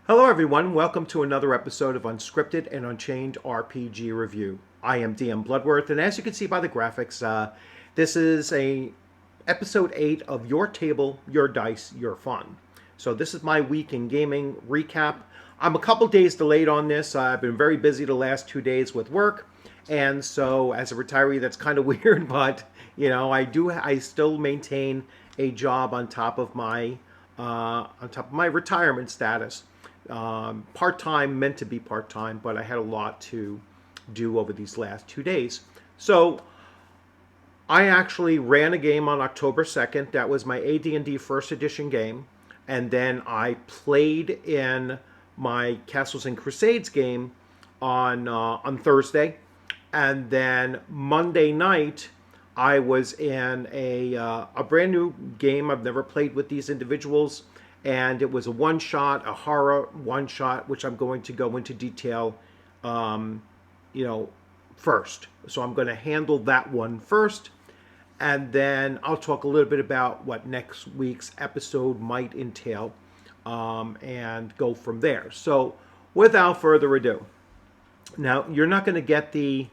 Hello, everyone. Welcome to another episode of Unscripted and Unchained RPG Review. I am DM Bloodworth, and as you can see by the graphics, this is a episode 8 of Your Table, Your Dice, Your Fun. So this is my week in gaming recap. I'm a couple days delayed on this. I've been very busy the last 2 days with work, and so as a retiree, that's kind of weird. But I still maintain a job on top of my retirement status. Part-time, meant to be part-time, but I had a lot to do over these last 2 days. So I actually ran a game on October 2nd. That was my AD&D first edition game. And then I played in my Castles and Crusades game on Thursday. And then Monday night, I was in a brand new game. I've never played with these individuals, and it was a one shot, a horror one shot, which I'm going to go into detail, um, first. So I'm going to handle that one first, and then I'll talk a little bit about what next week's episode might entail, and go from there. So without further ado, now you're not going to get the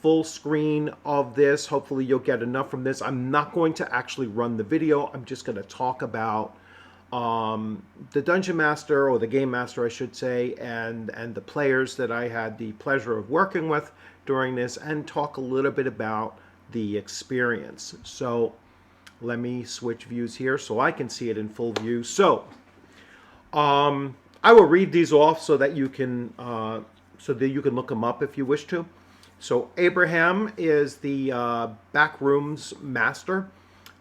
full screen of this. Hopefully you'll get enough from this. I'm not going to actually run the video. I'm just going to talk about the Dungeon Master, or the Game Master, I should say, and the players that I had the pleasure of working with during this, and talk a little bit about the experience. So let me switch views here so I can see it in full view. So I will read these off so that you can look them up if you wish to. So Abraham is the Backrooms Master,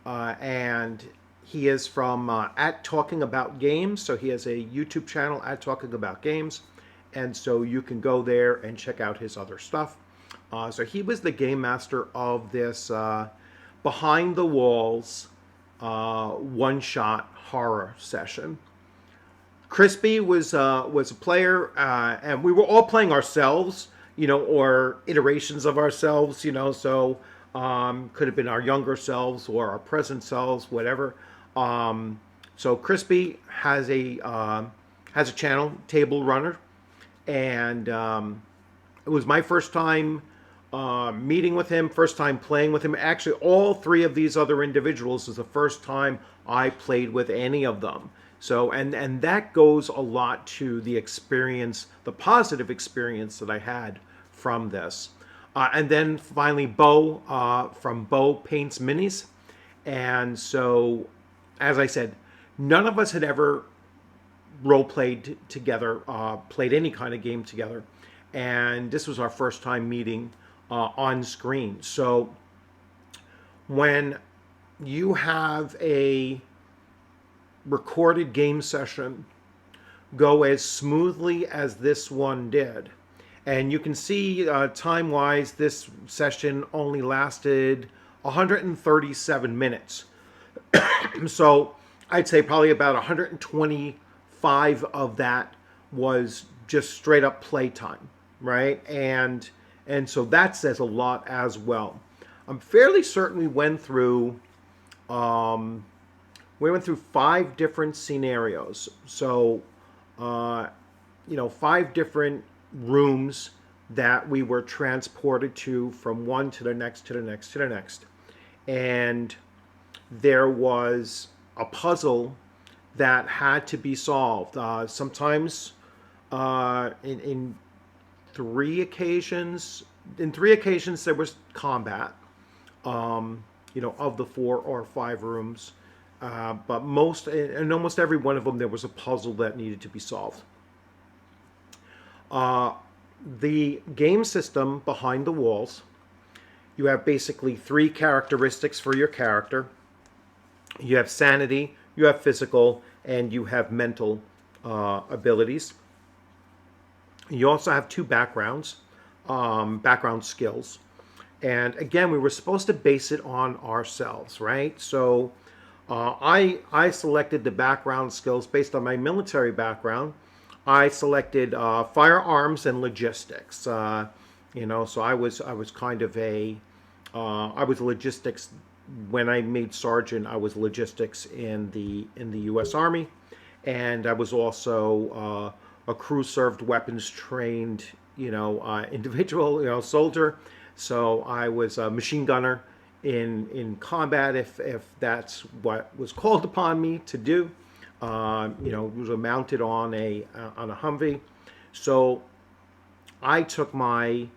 and he is from at Talking About Games. So he has a YouTube channel, at Talking About Games, and so you can go there and check out his other stuff. So he was the game master of this behind the walls one-shot horror session. Crispy was a player, and we were all playing ourselves, or iterations of ourselves, so could have been our younger selves or our present selves, whatever. So Crispy has a channel, Table Runner, and it was my first time meeting with him, first time playing with him. Actually, all three of these other individuals is the first time I played with any of them. So, and that goes a lot to the experience, the positive experience that I had from this. And then finally, Bo from Bo Paints Minis. And so, as I said, none of us had ever role played together, played any kind of game together. And this was our first time meeting on screen. So when you have a recorded game session go as smoothly as this one did, and you can see time-wise this session only lasted 137 minutes. So I'd say probably about 125 of that was just straight up playtime, right? And so that says a lot as well. I'm fairly certain we went through 5 different scenarios. So, 5 different rooms that we were transported to, from one to the next, to the next, to the next. And there was a puzzle that had to be solved. Sometimes in 3 occasions, there was combat, of the 4 or 5 rooms. But almost every one of them, there was a puzzle that needed to be solved. The game system behind the walls, you have basically 3 characteristics for your character. You have sanity, you have physical, and you have mental abilities. You also have 2 background skills. And again, we were supposed to base it on ourselves, right? So I selected the background skills based on my military background. I selected firearms and logistics. So I was kind of I was logistics when I made sergeant. I was logistics in the U.S. Army, and I was also a crew served weapons trained, individual, soldier. So I was a machine gunner in combat if that's what was called upon me to do. Was mounted on a Humvee. So I took my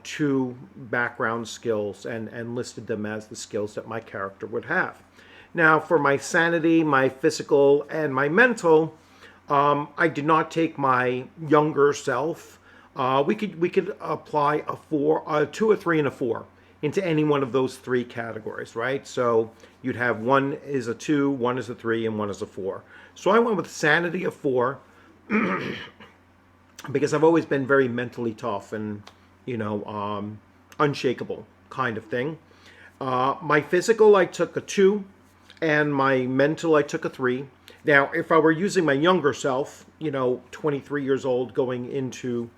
two background skills and listed them as the skills that my character would have. Now, for my sanity, my physical, and my mental, I did not take my younger self. We could apply a 2, a 3, and a 4 into any one of those three categories, right? So you'd have one is a 2, one is a 3, and one is a 4. So I went with sanity of 4 because I've always been very mentally tough and unshakable kind of thing. My physical, I took a 2, and my mental, I took a 3. Now, if I were using my younger self, 23 years old, going into,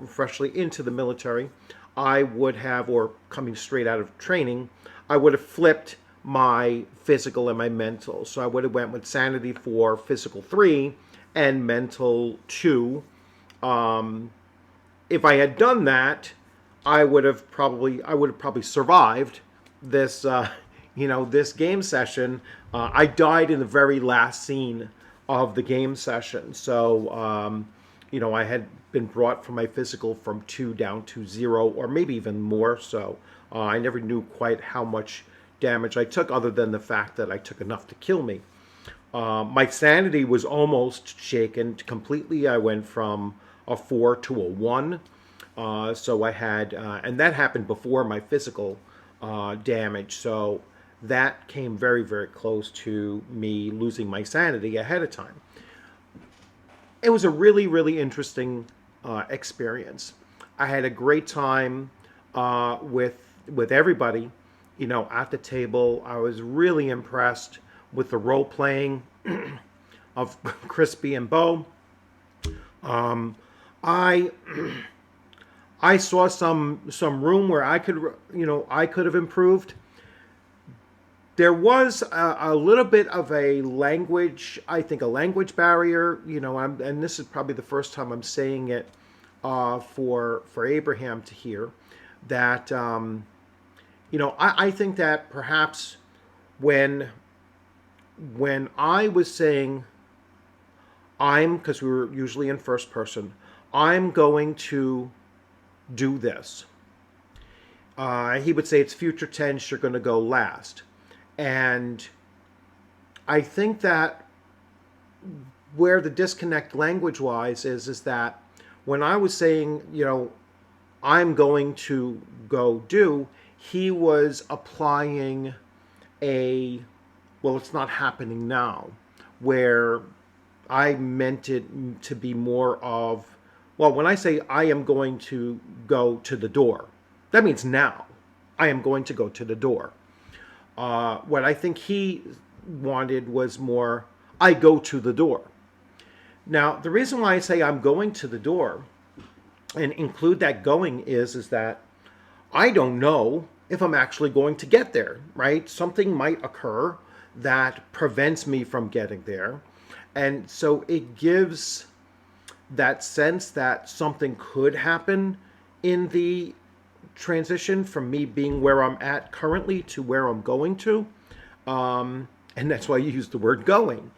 freshly into the military, I would have, or coming straight out of training, I would have flipped my physical and my mental. So I would have went with sanity 4, physical 3, and mental 2. If I had done that, I would have probably survived this this game session. I died in the very last scene of the game session. So I had been brought from my physical from 2 down to 0, or maybe even more. So I never knew quite how much damage I took, other than the fact that I took enough to kill me. My sanity was almost shaken completely. I went from a 4 to a 1. So I had, and that happened before my physical damage. So that came very, very close to me losing my sanity ahead of time. It was a really, really interesting experience. I had a great time with everybody, at the table. I was really impressed with the role playing of Crispy and Bo. I I saw some room where I could have improved. There was a little bit of a language, I think, a language barrier. And this is probably the first time I'm saying it for Abraham to hear that. I think that perhaps when I was saying because we were usually in first person, I'm going to do this. He would say it's future tense, you're going to go last. And I think that where the disconnect language-wise is that when I was saying, I'm going to go do, he was applying it's not happening now, where I meant it to be more of, when I say I am going to go to the door, that means now. I am going to go to the door. What I think he wanted was more, I go to the door. Now, the reason why I say I'm going to the door and include that going is that I don't know if I'm actually going to get there, right? Something might occur that prevents me from getting there. And so it gives that sense that something could happen in the transition from me being where I'm at currently to where I'm going to. And that's why you use the word going.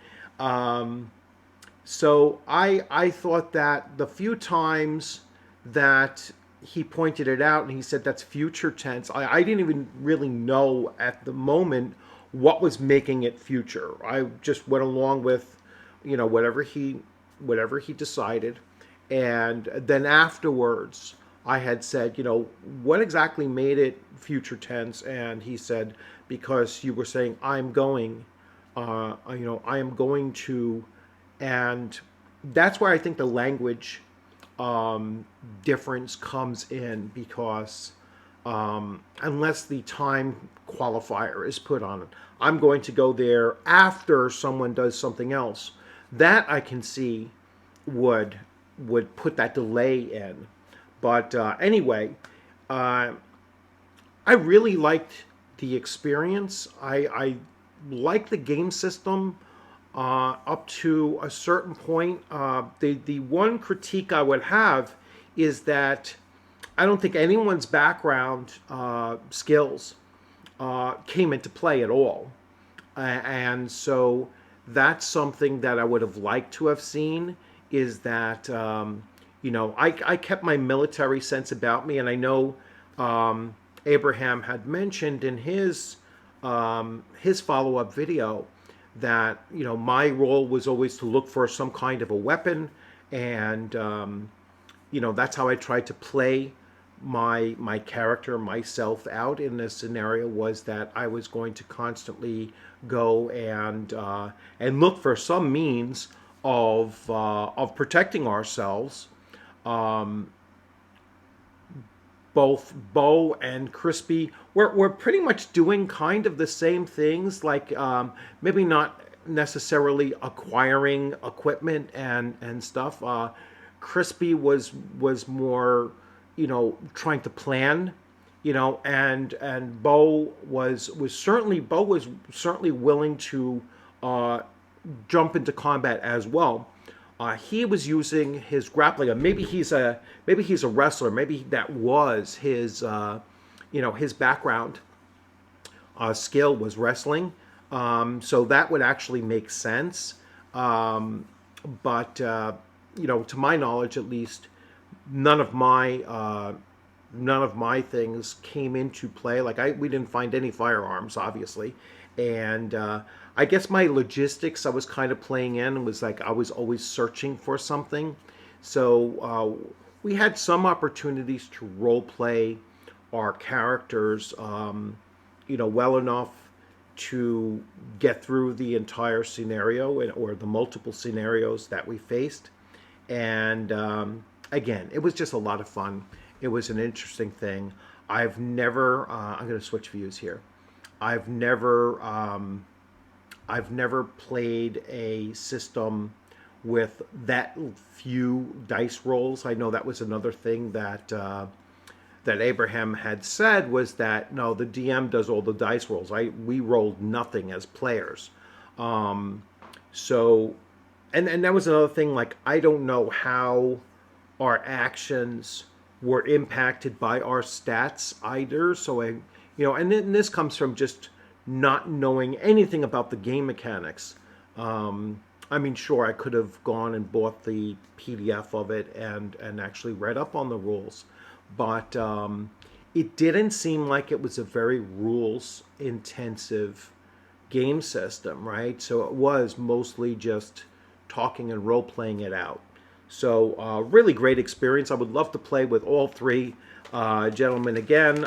So I thought that the few times that he pointed it out and he said that's future tense, I didn't even really know at the moment what was making it future. I just went along with, whatever he decided. And then afterwards, I had said, what exactly made it future tense? And he said, because you were saying, I'm going, I am going to, and that's where I think the language difference comes in, because unless the time qualifier is put on it, I'm going to go there after someone does something else. That I can see would put that delay in. But anyway, I really liked the experience. I like the game system. up to a certain point. The one critique I would have is that I don't think anyone's background skills came into play at all. And so that's something that I would have liked to have seen, is that, I kept my military sense about me. And I know Abraham had mentioned in his follow-up video that, my role was always to look for some kind of a weapon. And, that's how I tried to play my character, myself, out in this scenario, was that I was going to constantly go and look for some means of protecting ourselves. Um, Both Bo and Crispy we're pretty much doing kind of the same things, like maybe not necessarily acquiring equipment and stuff. Crispy was more, trying to plan, and Bo was certainly willing to uh, jump into combat as well. He was using his grappling. Maybe he's a wrestler. Maybe that was his background skill was wrestling. So that would actually make sense. But to my knowledge, at least, none of my uh, none of my things came into play. Like we didn't find any firearms, obviously, and I guess my logistics I was kind of playing in was like I was always searching for something. So we had some opportunities to role play our characters, well enough to get through the entire scenario, or the multiple scenarios that we faced. And again, it was just a lot of fun. It was an interesting thing. I'm going to switch views here. I've never, I've never played a system with that few dice rolls. I know that was another thing that Abraham had said, was that no, the DM does all the dice rolls. We rolled nothing as players. Um, so, and that was another thing. Like, I don't know how our actions were impacted by our stats either. So and then this comes from just not knowing anything about the game mechanics. I mean, sure, I could have gone and bought the PDF of it and actually read up on the rules, but it didn't seem like it was a very rules intensive game system, right? So it was mostly just talking and role playing it out. So really great experience. I would love to play with all three gentlemen again,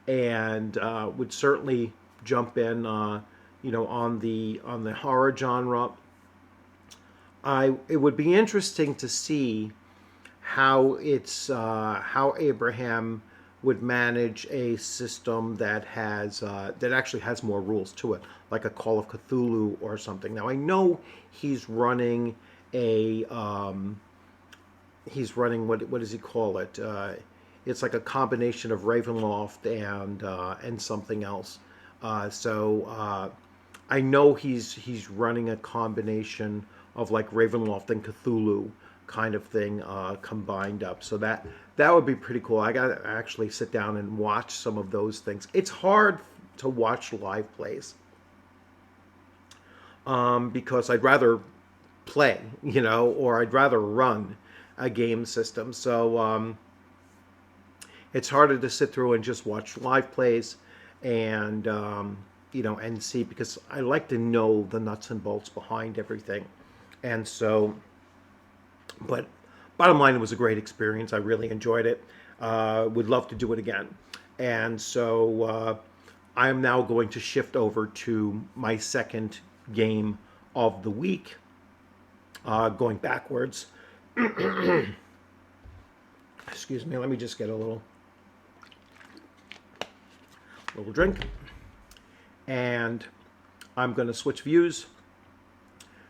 and would certainly jump in, on the horror genre. It would be interesting to see how Abraham would manage a system that actually has more rules to it, like a Call of Cthulhu or something. Now I know he's running a what does he call it? It's like a combination of Ravenloft and something else. So I know he's running a combination of like Ravenloft and Cthulhu kind of thing combined up. So that would be pretty cool. I got to actually sit down and watch some of those things. It's hard to watch live plays because I'd rather play, or I'd rather run a game system. So it's harder to sit through and just watch live plays and and see, because I like to know the nuts and bolts behind everything. And so, but bottom line, it was a great experience. I really enjoyed it. Would love to do it again. And so I am now going to shift over to my second game of the week, going backwards. Excuse me, let me just get a little drink. And I'm going to switch views.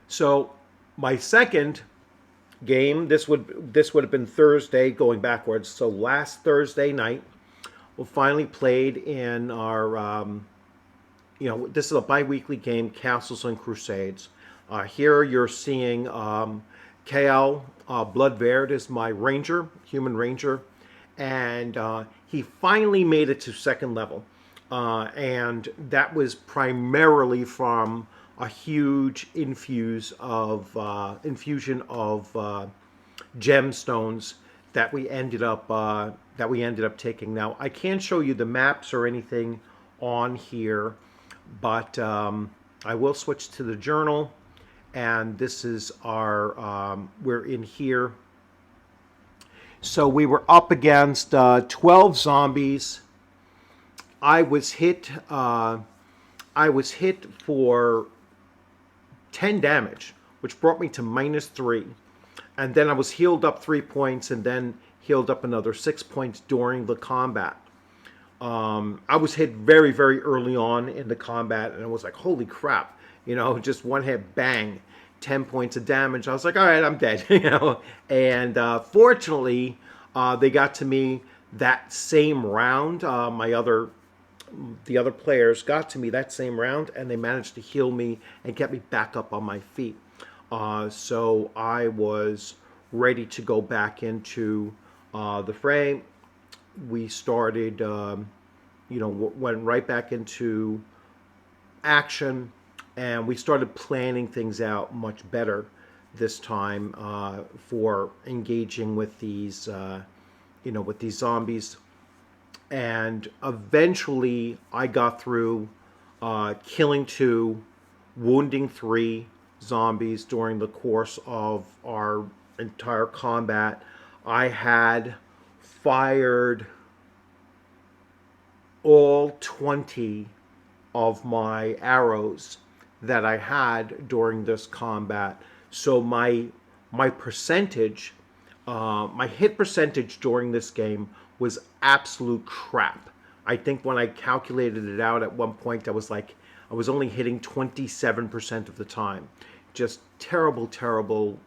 So my second game, this would have been Thursday, going backwards. So last Thursday night, we finally played in our, this is a bi-weekly game, Castles and Crusades. Here you're seeing KL Bloodverde is my ranger, human ranger, and he finally made it to second level. And that was primarily from a huge infusion of gemstones that we ended up taking. Now I can't show you the maps or anything on here, but I will switch to the journal, and this is our we're in here. So we were up against 12 zombies. I was hit for 10 damage, which brought me to -3. And then I was healed up 3 points and then healed up another 6 points during the combat. I was hit very, very early on in the combat, and I was like, holy crap, just one hit, bang, 10 points of damage. I was like, all right, I'm dead, And fortunately, they got to me that same round. The other players got to me that same round, and they managed to heal me and get me back up on my feet. So I was ready to go back into the fray. We started, went right back into action, and we started planning things out much better this time for engaging with these, with these zombies. And eventually I got through killing 2, wounding 3 zombies during the course of our entire combat. I had fired all 20 of my arrows that I had during this combat. So my percentage, my hit percentage during this game was absolute crap. I think when I calculated it out at one point, I was only hitting 27% of the time. Just terrible, terrible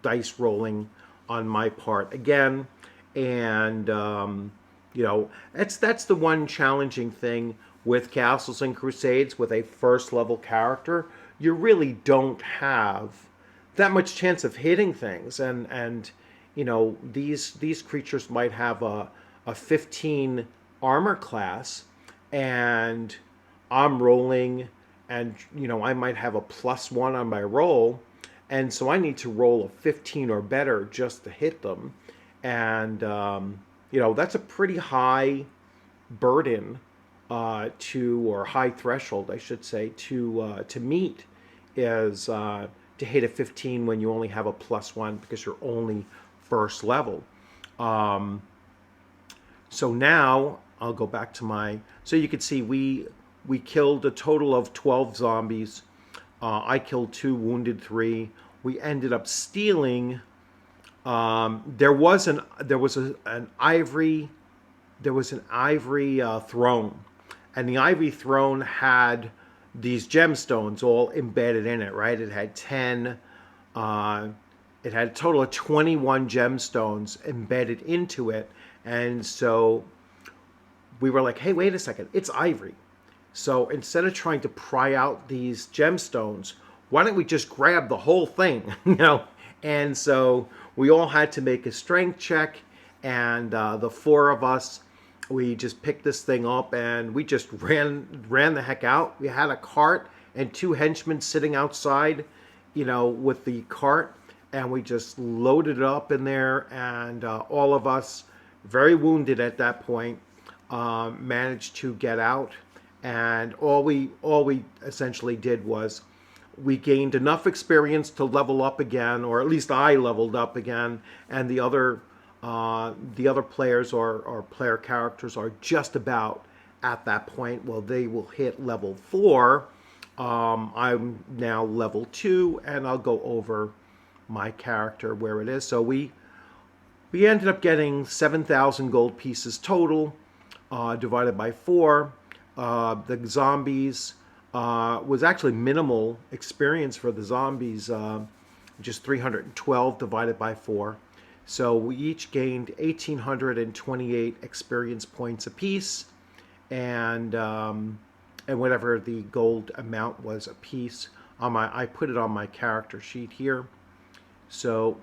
dice rolling on my part again. And that's the one challenging thing with Castles and Crusades with a first level character. You really don't have that much chance of hitting things, and these creatures might have a 15 armor class, and I'm rolling, and I might have a +1 on my roll, and so I need to roll a 15 or better just to hit them. And that's a pretty high burden or high threshold, I should say, to meet, is to hit a 15 when you only have a +1 because you're only first level. So now I'll go back to so you can see we killed a total of 12 zombies. I killed 2, wounded 3. We ended up stealing. There was an ivory throne, and the ivory throne had these gemstones all embedded in it. Right, it had 10. It had a total of 21 gemstones embedded into it. And so we were like, hey, wait a second, it's ivory. So instead of trying to pry out these gemstones, why don't we just grab the whole thing? And so we all had to make a strength check, and the 4 of us, we just picked this thing up and we just ran the heck out. We had a cart and 2 henchmen sitting outside, with the cart, and we just loaded it up in there, and all of us, very wounded at that point, managed to get out. And all we essentially did was we gained enough experience to level up again, or at least I leveled up again, and the other players or player characters are just about at that point. Well, they will hit level 4. I'm now level 2, and I'll go over my character where it is. So we ended up getting 7,000 gold pieces total, divided by 4. The zombies was actually minimal experience for the zombies, just 312 divided by 4. So we each gained 1,828 experience points apiece, and whatever the gold amount was apiece. I put it on my character sheet here. So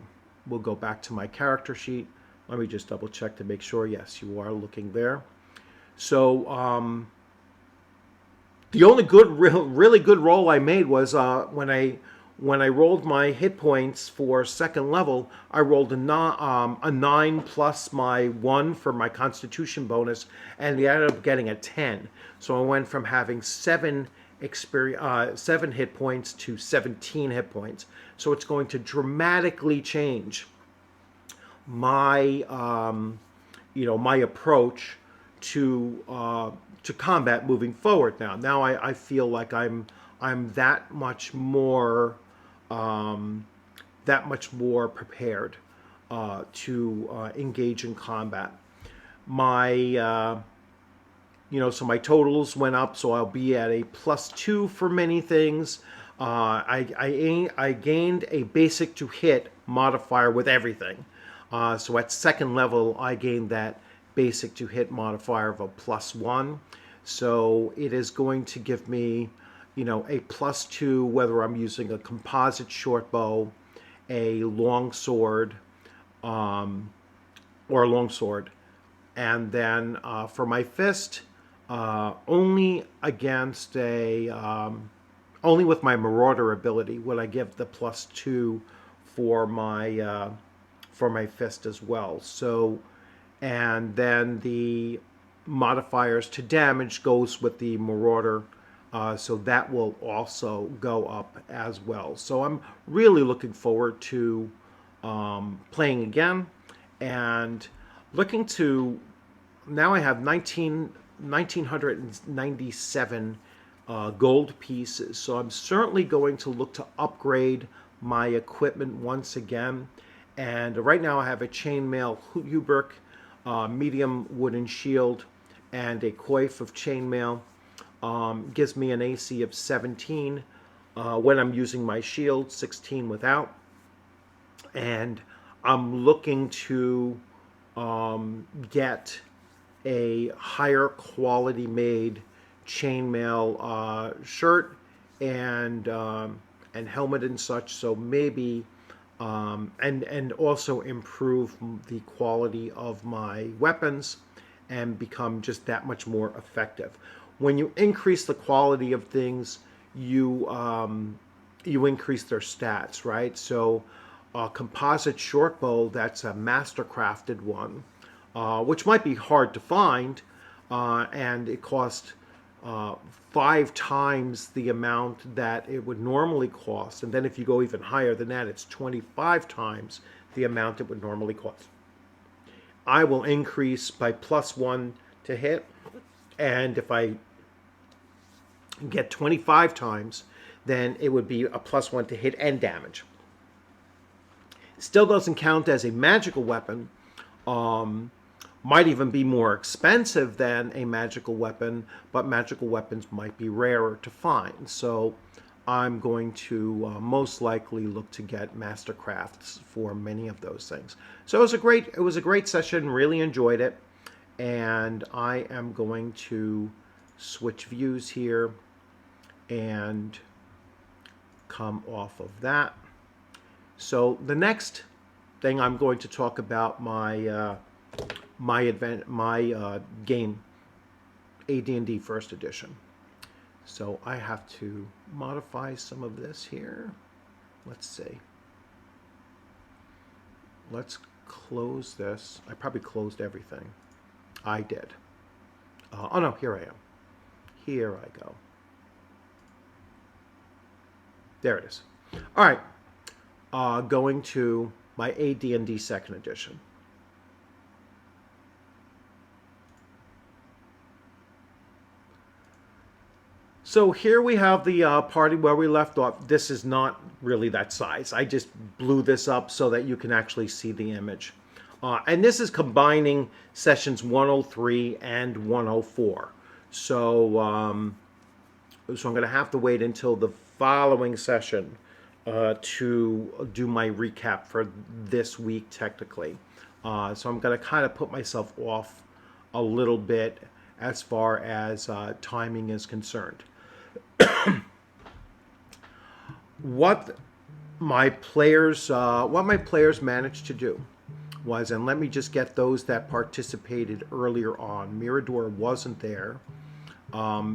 we'll go back to my character sheet. Let me just double check to make sure. Yes, you are looking there. So the only really good roll I made was when I rolled my hit points for second level. I rolled a 9 plus my 1 for my Constitution bonus, and we ended up getting a 10. So I went from having 7 hit points to 17 hit points. So it's going to dramatically change my my approach to combat moving forward. Now I feel like I'm that much more prepared to engage in combat. My so my totals went up, so I'll be at a +2 for many things. I gained a basic to hit modifier with everything. So at second level, I gained that basic to hit modifier of a +1. So it is going to give me, a +2 whether I'm using a composite short bow, a long sword, or a long sword. And then for my fist, only with my Marauder ability would I give the +2 for my fist as well. So, and then the modifiers to damage goes with the Marauder, so that will also go up as well. So I'm really looking forward to playing again, and looking to, now I have 1,997 gold pieces. So I'm certainly going to look to upgrade my equipment once again. And right now I have a chainmail hauberk, medium wooden shield, and a coif of chainmail. Gives me an AC of 17 when I'm using my shield, 16 without. And I'm looking to get a higher quality made chainmail shirt and helmet and such. So maybe and also improve the quality of my weapons and become just that much more effective. When you increase the quality of things, you increase their stats, right? So a composite short bow, that's a master crafted one, which might be hard to find, and it costs 5 times the amount that it would normally cost. And then if you go even higher than that, it's 25 times the amount it would normally cost. I will increase by +1 to hit, and if I get 25 times, then it would be a +1 to hit and damage. Still doesn't count as a magical weapon. Might even be more expensive than a magical weapon, but magical weapons might be rarer to find. So I'm going to most likely look to get mastercrafts for many of those things. So it was a great session. Really enjoyed it, and I am going to switch views here and come off of that. So the next thing I'm going to talk about my game, AD&D First Edition. So I have to modify some of this here. Let's see. Let's close this. I probably closed everything. I did. Oh no, here I am. Here I go. There it is. All right. Going to my AD&D Second Edition. So here we have the party where we left off. This is not really that size. I just blew this up so that you can actually see the image. And this is combining sessions 103 and 104. So I'm going to have to wait until the following session to do my recap for this week, technically. So I'm going to kind of put myself off a little bit as far as timing is concerned. what what my players managed to do was, and let me just get those that participated earlier on. Mirador wasn't there,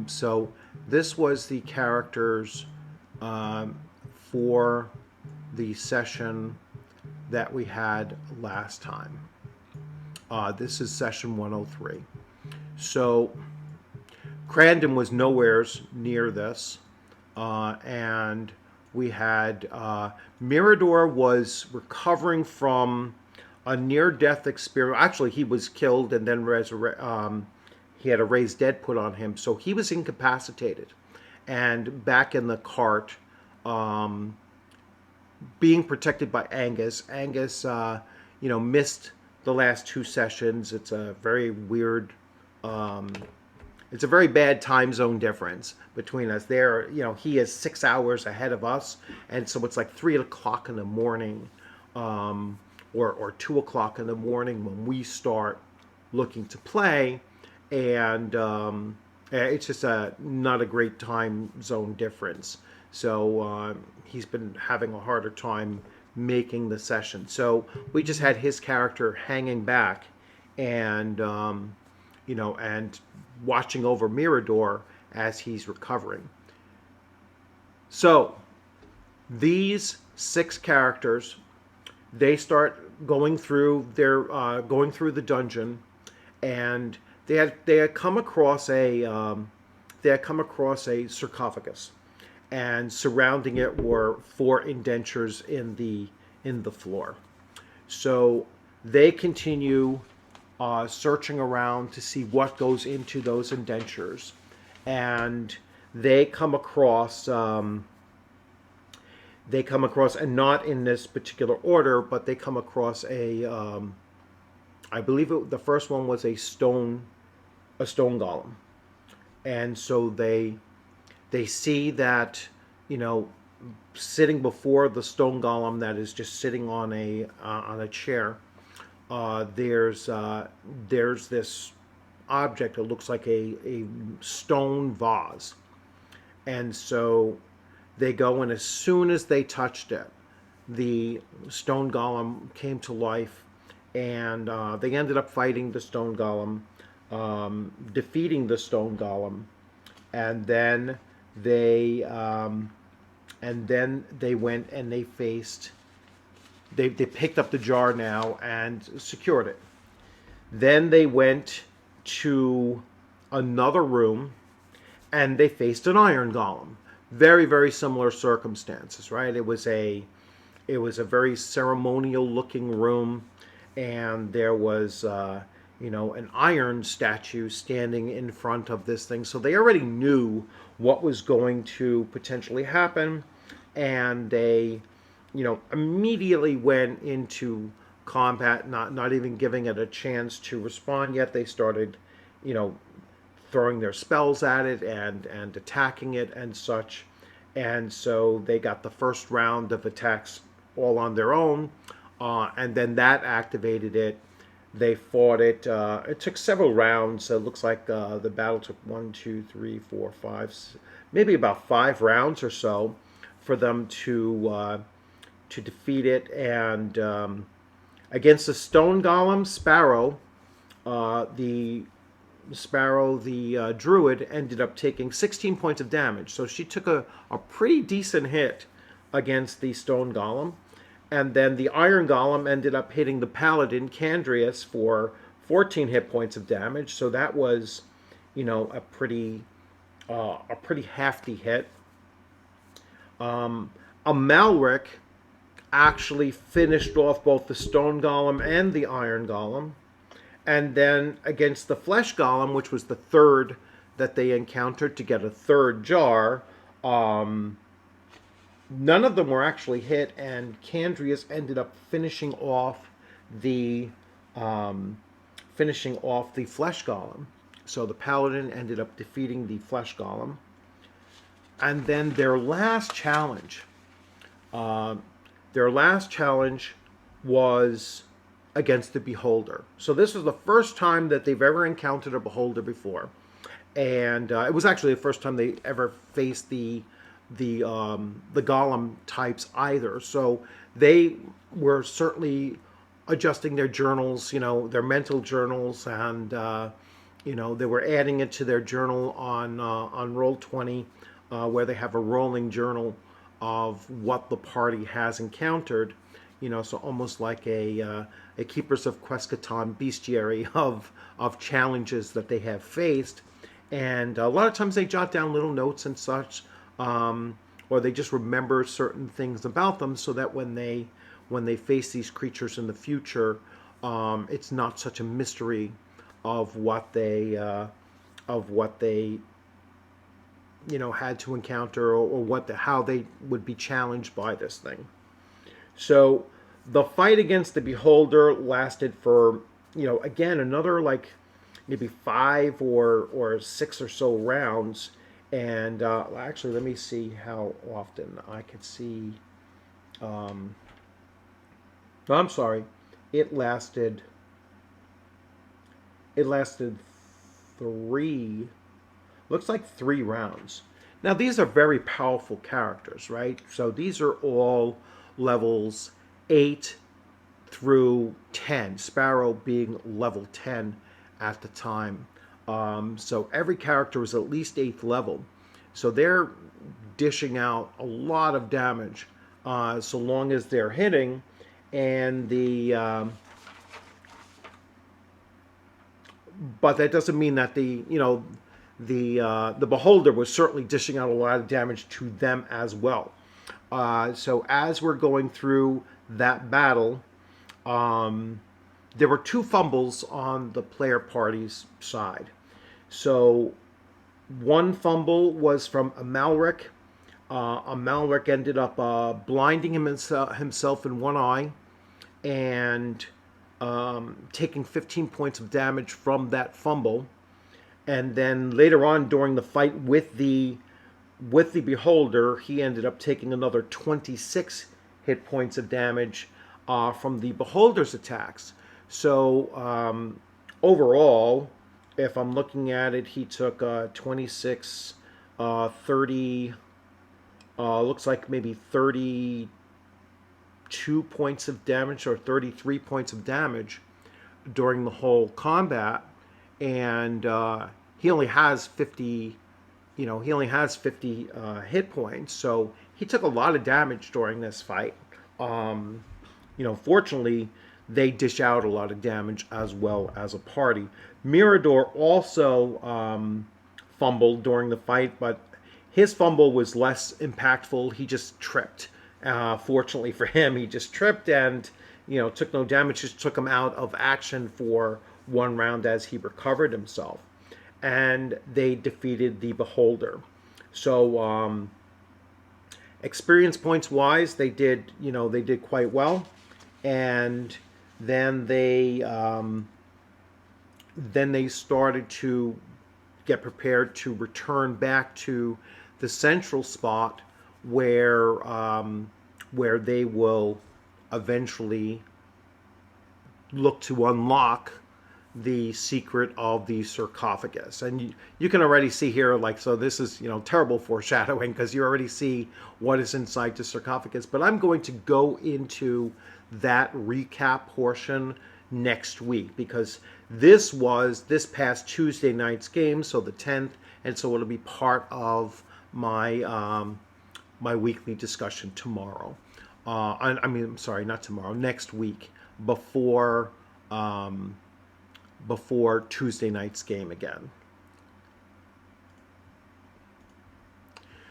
so this was the characters um, for the session that we had last time. This is session 103. So Crandon was nowheres near this, and we had Mirador was recovering from a near-death experience. Actually, he was killed and then he had a raised dead put on him, so he was incapacitated and back in the cart, um, being protected by Angus. Angus, missed the last two sessions. It's a very weird. Um, it's a very bad time zone difference between us. There, he is 6 hours ahead of us, and so it's like 3 o'clock in the morning, or 2 o'clock in the morning when we start looking to play, and it's just not a great time zone difference. So he's been having a harder time making the session. So we just had his character hanging back, and and watching over Mirador as he's recovering. So these 6 characters, they start going through the dungeon, and they had come across a sarcophagus, and surrounding it were 4 indentures in the floor. So they continue searching around to see what goes into those indentures, and they come across, and not in this particular order, but they come across I believe the first one was a stone golem, and so they see that, sitting before the stone golem that is just sitting on a chair. There's this object that looks like a stone vase, and so they go, and as soon as they touched it, the stone golem came to life, and they ended up fighting the stone golem, defeating the stone golem, and then they went and they faced. They picked up the jar now and secured it. Then they went to another room and they faced an iron golem. Very, very similar circumstances, right? It was a very ceremonial looking room, and there was an iron statue standing in front of this thing. So they already knew what was going to potentially happen, and they immediately went into combat, not even giving it a chance to respond yet. They started, throwing their spells at it and attacking it and such. And so they got the first round of attacks all on their own, and then that activated it. They fought it. It took several rounds. So it looks like the battle took 1, 2, 3, 4, 5, maybe about 5 rounds or so for them to defeat it. And against the stone golem, Sparrow, the druid, ended up taking 16 points of damage. So she took a pretty decent hit against the stone golem. And then the iron golem ended up hitting the paladin, Candrius, for 14 hit points of damage. So that was, a pretty hefty hit. Amalric actually finished off both the stone golem and the iron golem. And then against the flesh golem, which was the third that they encountered to get a third jar, none of them were actually hit, and Candrius ended up finishing off the flesh golem. So the paladin ended up defeating the flesh golem. And then their last challenge was against the beholder. So this was the first time that they've ever encountered a beholder before, and it was actually the first time they ever faced the the golem types either. So they were certainly adjusting their journals, their mental journals, and they were adding it to their journal on Roll20, where they have a rolling journal of what the party has encountered. So almost like a Keepers of Questacon bestiary of challenges that they have faced. And a lot of times they jot down little notes and such, or they just remember certain things about them, so that when they face these creatures in the future, it's not such a mystery of what they had to encounter, or how they would be challenged by this thing. So the fight against the Beholder lasted for again another like maybe 5 or 6 or so rounds. And actually, let me see how often I could see. No, I'm sorry. It lasted 3. Looks like 3 rounds. Now these are very powerful characters, right? So these are all levels 8 through 10. Sparrow being level 10 at the time. So every character is at least 8th level. So they're dishing out a lot of damage, so long as they're hitting. And but that doesn't mean that the Beholder was certainly dishing out a lot of damage to them as well. So as we're going through that battle, there were 2 fumbles on the player party's side. So one fumble was from Amalric. Amalric ended up blinding himself in one eye, and taking 15 points of damage from that fumble. And then later on during the fight with the Beholder, he ended up taking another 26 hit points of damage from the Beholder's attacks. So overall, if I'm looking at it, he took 26, 30, looks like maybe 32 points of damage or 33 points of damage during the whole combat. And he only has 50, hit points. So he took a lot of damage during this fight. Fortunately, they dish out a lot of damage as well as a party. Mirador also fumbled during the fight, but his fumble was less impactful. He just tripped. Fortunately for him, he just tripped and took no damage. Just took him out of action for 1 round as he recovered himself. And they defeated the Beholder. So experience points wise, they did quite well. And then they started to get prepared to return back to the central spot where they will eventually look to unlock the secret of the sarcophagus. And you can already see here, so this is terrible foreshadowing, because you already see what is inside the sarcophagus. But I'm going to go into that recap portion next week, because this was this past Tuesday night's game, so the 10th, and so it'll be part of my my weekly discussion tomorrow. I'm sorry, not tomorrow, next week, before Tuesday night's game again.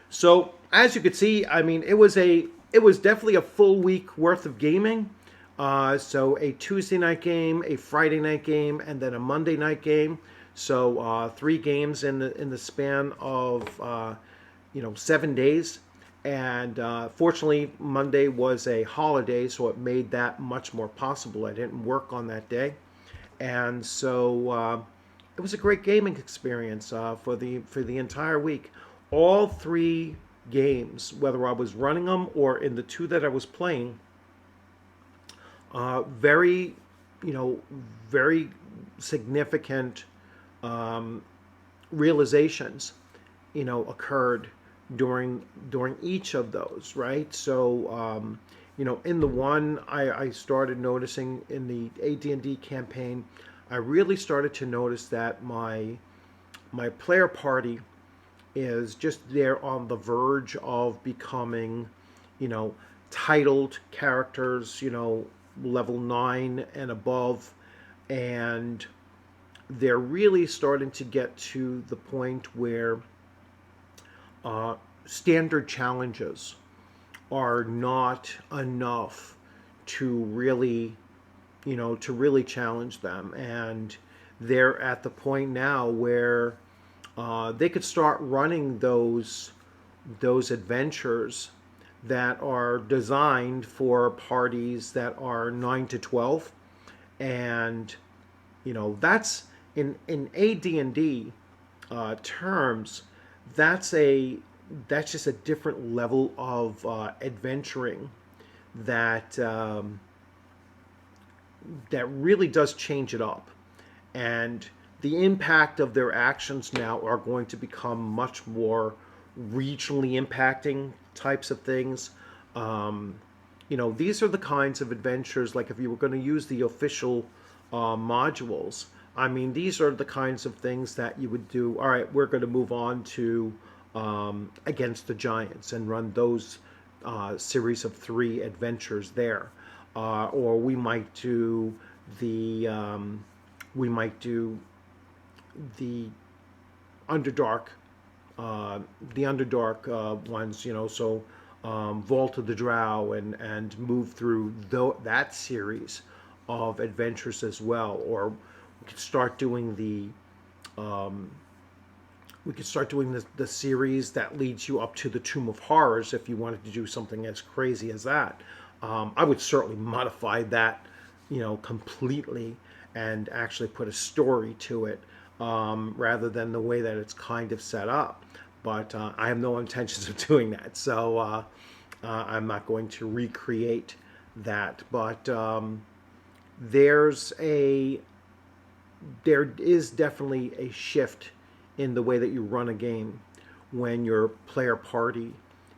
So as you could see, it was definitely a full week worth of gaming. So a Tuesday night game, a Friday night game, and then a Monday night game. So 3 games in the span of 7 days. And fortunately, Monday was a holiday, so it made that much more possible. I didn't work on that day. And so it was a great gaming experience for the entire week. All 3 games, whether I was running them or in the 2 that I was playing, very significant realizations, occurred during each of those, right? So in the one I started noticing in the AD&D campaign, I really started to notice that my player party is just there on the verge of becoming, you know, titled characters, level 9 and above, and they're really starting to get to the point where uh, standard challenges are not enough to really, to really challenge them. And they're at the point now where they could start running those adventures that are designed for parties that are 9 to 12. And that's in AD&D terms, that's just a different level of adventuring that that really does change it up. And the impact of their actions now are going to become much more regionally impacting types of things. These are the kinds of adventures, like if you were going to use the official modules, I mean, these are the kinds of things that you would do. All right, we're going to move on to Against the Giants and run those series of 3 adventures there. Or we might do the Underdark, ones, so Vault of the Drow, and move through that series of adventures as well. Or we could start doing the series that leads you up to the Tomb of Horrors if you wanted to do something as crazy as that. I would certainly modify that, completely, and actually put a story to it, rather than the way that it's kind of set up. But I have no intentions of doing that, so I'm not going to recreate that. But there is definitely a shift in the way that you run a game when your player party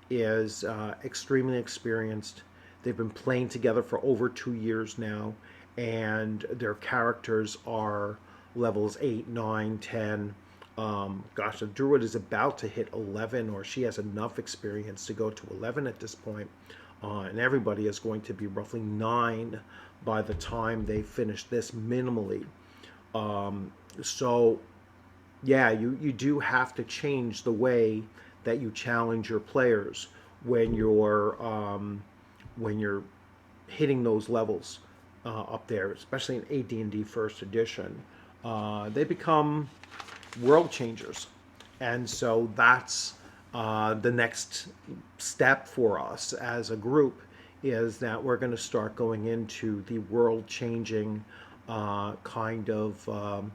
is extremely experienced. They've been playing together for over 2 years now, and their characters are levels 8, 9, 10. Gosh, the druid is about to hit 11, or she has enough experience to go to 11 at this point. And everybody is going to be roughly 9 by the time they finish this minimally. So yeah, you do have to change the way that you challenge your players when you're hitting those levels up there, especially in AD&D First Edition. They become world changers, and so that's the next step for us as a group, is that we're going to start going into the world changing kind of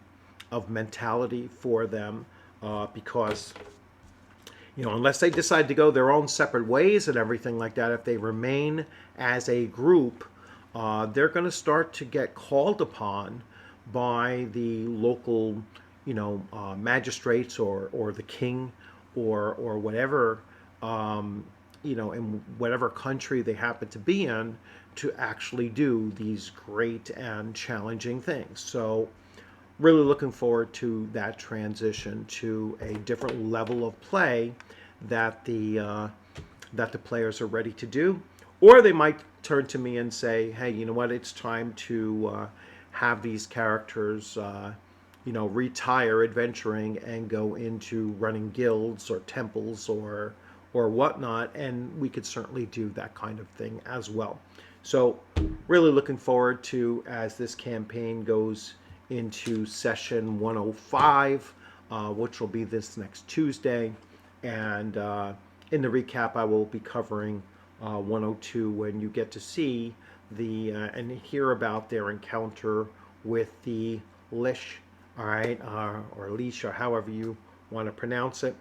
mentality for them, because unless they decide to go their own separate ways and everything like that, if they remain as a group, they're going to start to get called upon by the local, magistrates, or the king, or whatever, in whatever country they happen to be in, to actually do these great and challenging things. So really looking forward to that transition to a different level of play that the players are ready to do. Or they might turn to me and say, hey, you know what, it's time to have these characters retire adventuring and go into running guilds or temples or whatnot, and we could certainly do that kind of thing as well. So really looking forward to, as this campaign goes into session 105, which will be this next Tuesday. And in the recap, I will be covering 102, when you get to see and hear about their encounter with the Lish, all right, or Leash, or however you want to pronounce it.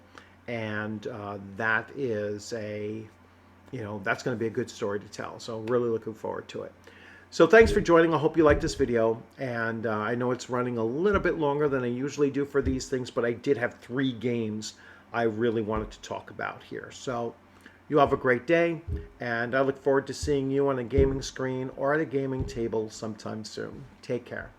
And that is that's going to be a good story to tell. So really looking forward to it. So thanks for joining. I hope you liked this video. And I know it's running a little bit longer than I usually do for these things, but I did have 3 games I really wanted to talk about here. So you have a great day, and I look forward to seeing you on a gaming screen or at a gaming table sometime soon. Take care.